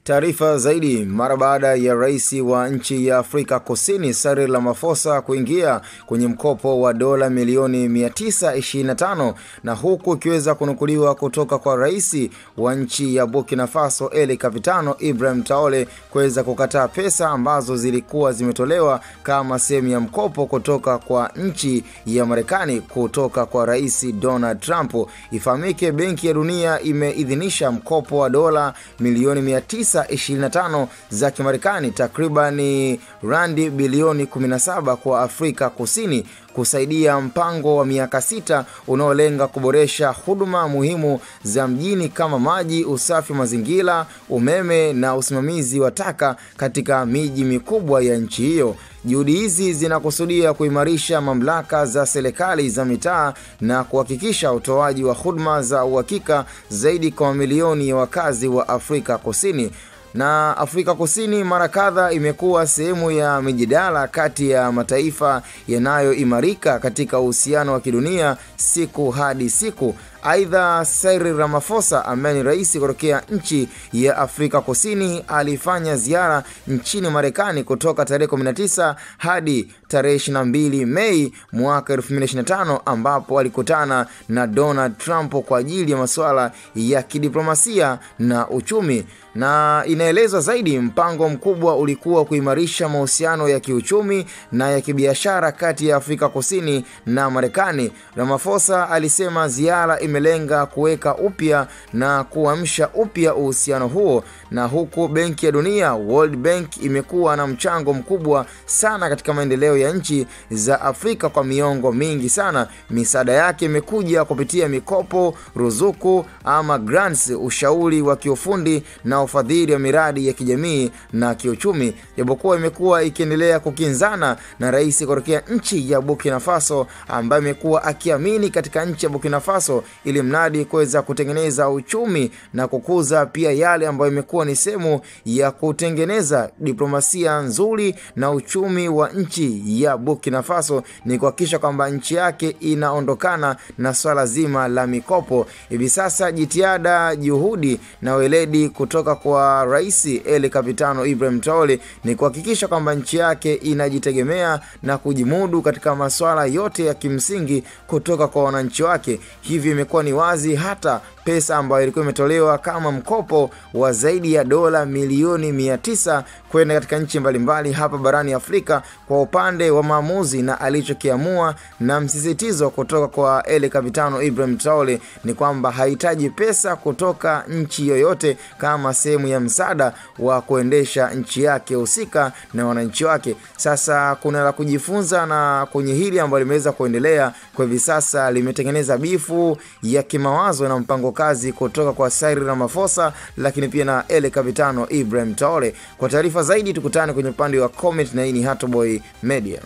Taarifa zaidi. Mara baada ya rais wa nchi ya Afrika Kusini Cyril Ramaphosa kuingia kwenye mkopo wa dola milioni 925, na huku ikiweza kunukuliwa kutoka kwa rais wa nchi ya Burkina Faso El Capitano Ibrahim Traore kuweza kukataa pesa ambazo zilikuwa zimetolewa kama sehemu ya mkopo kutoka kwa nchi ya Marekani kutoka kwa rais Donald Trump. Ifahamike, Benki ya Dunia imeidhinisha mkopo wa dola milioni 925 za Kimarekani, takriban randi bilioni 17 kwa Afrika Kusini kusaidia mpango wa miaka 6 unaolenga kuboresha huduma muhimu za mjini kama maji, usafi wa mazingira, umeme na usimamizi wa taka katika miji mikubwa ya nchi hiyo. Juhudi hizi zinakusudia kuimarisha mamlaka za serikali za mitaa na kuhakikisha utoaji wa huduma za uhakika zaidi kwa mamilioni ya wakazi wa Afrika Kusini. Na Afrika Kusini mara kadhaa imekuwa sehemu ya mijadala kati ya mataifa yanayoimarika katika uhusiano wa kidunia siku hadi siku. Aidha, Cyril Ramaphosa ambaye ni rais kutokea nchi ya Afrika Kusini alifanya ziara nchini Marekani kutoka tarehe 19 hadi tarehe 22 Mei mwaka 2025, ambapo alikutana na Donald Trump kwa ajili ya masuala ya kidiplomasia na uchumi. Na inaelezwa zaidi mpango mkubwa ulikuwa kuimarisha mahusiano ya kiuchumi na ya kibiashara kati ya Afrika Kusini na Marekani. Ramaphosa alisema ziara imelenga kuweka upya na kuamsha upya uhusiano huo, na huku Benki ya Dunia World Bank imekuwa na mchango mkubwa sana katika maendeleo ya nchi za Afrika kwa miongo mingi sana. Misaada yake imekuja kupitia mikopo, ruzuku ama grants, ushauri wa kiufundi na ufadhili wa miradi ya kijamii na kiuchumi, japokuwa imekuwa ikiendelea kukinzana na rais kutokea nchi ya Burkina Faso ambaye amekuwa akiamini katika nchi ya Burkina Faso ili mradi kuweza kutengeneza uchumi na kukuza pia yale ambayo imekuwa ni sehemu ya kutengeneza diplomasia nzuri na uchumi wa nchi ya Burkina Faso, ni kuhakikisha kwamba nchi yake inaondokana na swala zima la mikopo. Hivi sasa jitihada, juhudi na weledi kutoka kwa rais El Capitano Ibrahim Traore ni kuhakikisha kwamba nchi yake inajitegemea na kujimudu katika masuala yote ya kimsingi kutoka kwa wananchi wake. Hivi imekuwa ni wazi hata pesa ambayo ilikuwa imetolewa kama mkopo wa zaidi ya dola milioni 900 kwenda katika nchi mbalimbali hapa barani Afrika kwa upande wa maamuzi na alichokiamua, na msisitizo kutoka kwa El Capitano Ibrahim Traore ni kwamba hahitaji pesa kutoka nchi yoyote kama sehemu ya msaada wa kuendesha nchi yake husika na wananchi wake. Sasa kuna la kujifunza na kwenye hili ambalo limeweza kuendelea kwa hivi sasa, limetengeneza bifu ya kimawazo na mpango kazi kutoka kwa Cyril Ramaphosa lakini pia na El Capitano Ibrahim Traore. Kwa taarifa zaidi tukutane kwenye upande wa comment, na hii ni Hatoboy Media.